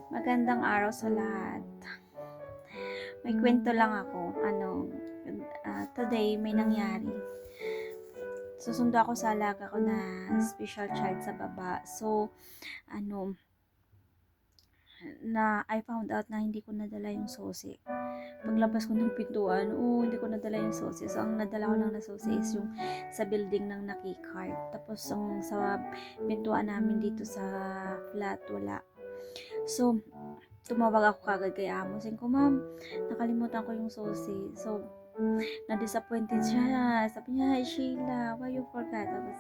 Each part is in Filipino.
Magandang araw sa lahat. May kwento lang ako. Today may nangyari. Susundo ako sa alaga ko na special child sa baba. So, ano, I found out na hindi ko nadala yung susi. Paglabas ko ng pintuan, hindi ko nadala yung susi. So, ang nadala ko lang na susi is yung sa building ng nakikart. Tapos, sa pintuan namin dito sa flat, wala. So, tumawag ako kagad kay amo. Sabi ko, ma'am, nakalimutan ko yung susi. So, na-disappointed siya. Sabi niya, hi Sheila, why you forgot? Tapos,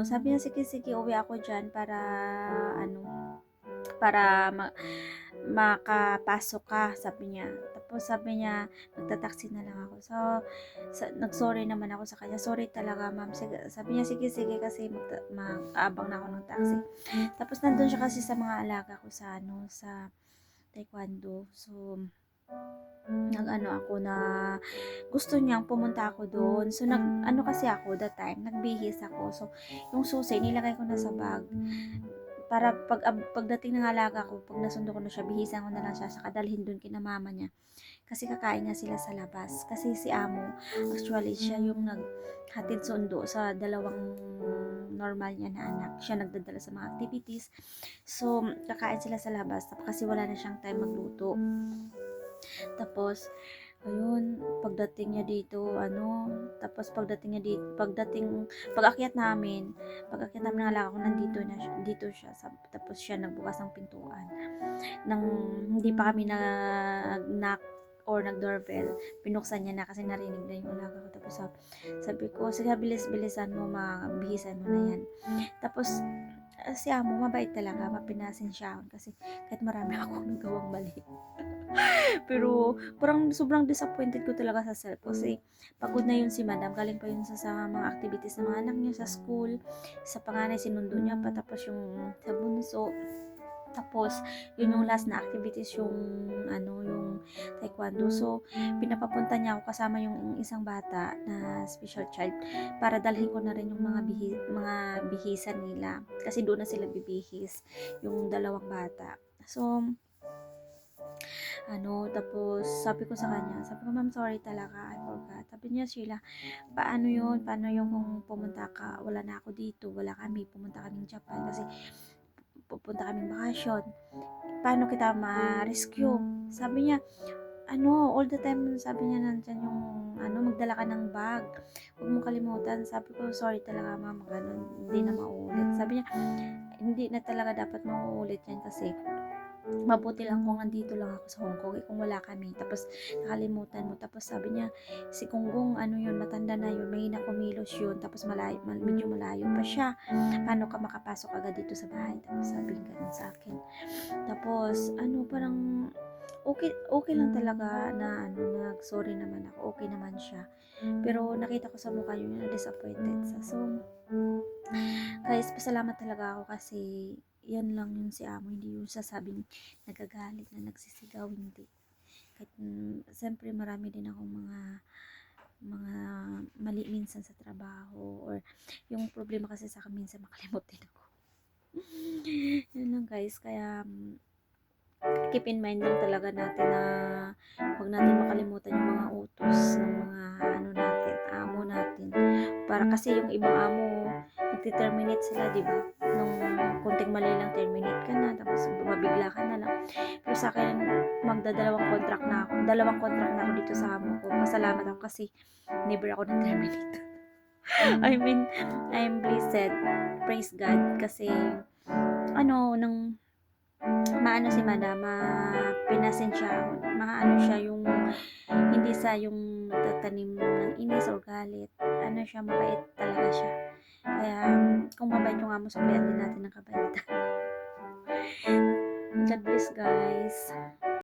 sabi niya, sige, uwi ako dyan para makapasok ka, sabi niya. Tapos sabi niya, magta-taxi na lang ako. So, nag-sorry naman ako sa kanya. Sorry talaga, ma'am. Sabi niya, sige, kasi mag-aabang na ako ng taxi. Tapos nandun siya kasi sa mga alaga ko sa taekwondo. So, ako na gusto niyang pumunta ako doon. So, kasi ako that time, nagbihis ako. So, yung susi, nilagay ko na sa bag para pagdating ng alaga ko, pag nasundo ko na siya, bihisan ko na lang siya, saka dalhin dun kina mama niya. Kasi kakain niya sila sa labas. Kasi si amo, actually, siya yung naghatid sundo sa dalawang normal niya na anak. Siya nagdadala sa mga activities. So, kakain sila sa labas kasi wala na siyang time magluto. Tapos, ayun, pagdating niya dito, pag-akyat namin ng alaga ko, dito siya, tapos siya nagbukas ng pintuan. Nang hindi pa kami nag-knock or nag-doorbell, pinuksan niya na kasi narinig na yung alaga ko. Tapos sabi ko, sige, bilis-bilisan mo, mabihisan mo na yan. Tapos, si amo, mabait talaga, mapinasin siya kasi kahit marami akong nagawang mali. Pero parang sobrang disappointed ko talaga sa self kasi pagod na yun si madam, galing pa yun sa mga activities ng mga anak niya sa school, sa panganay sinundo niya pa, tapos yung sa bunso, tapos yun yung last na activities yung taekwondo. So pinapapunta niya ako kasama yung isang bata na special child para dalhin ko na rin yung mga bihisan nila kasi doon na sila bibihis yung dalawang bata. So tapos sabi ko, ma'am, sorry talaga, I forgot. Sabi niya, Sheila, paano yung kung pumunta ka, wala na ako dito, wala kami, pumunta kaming Japan kasi pupunta kaming bakasyon, paano kita ma-rescue? Sabi niya, all the time, sabi niya, nandyan yung, magdala ka ng bag, huwag mong kalimutan. Sabi ko, sorry talaga, ma'am, ganun, hindi na mauulit. Sabi niya, hindi na talaga dapat mauulit yan kasi mabuti lang kung nandito lang ako sa Hong Kong, kung wala kami, tapos nakalimutan mo. Tapos sabi niya, si Kunggong, matanda na yun, may nakumilos yun, tapos medyo malayo pa siya, paano ka makapasok agad dito sa bahay? Tapos sabi ganun sa akin. Tapos parang okay lang talaga na nag-sorry naman ako, okay naman siya, pero nakita ko sa mukha yun na disappointed sa. So guys, pasalamat talaga ako kasi yan lang yung si amo, hindi yung sasabing nagagalit na nagsisigaw, hindi. Kahit siyempre marami din akong mga mali minsan sa trabaho, or yung problema kasi sa akin minsan makalimot din ako. Yun lang guys, kaya keep in mind lang talaga natin na huwag natin makalimutan yung mga utos ng mga amo natin. Para kasi yung ibang amo, nagti-terminate sila, di ba? Nung konting mali lang, terminate ka na, tapos mabigla ka na lang. Pero sa akin, dalawang contract na ako dito sa amo ko. Pasalamat ako kasi never ako na-terminate. I'm blessed. Praise God. Kasi, nang maano si madam, pinasin siya, siya yung hindi sa yung tatanim ng inis or galit, siya, mabait talaga siya. Kaya kung mabait yung amo, suklian din natin ng kabaitan. God bless guys.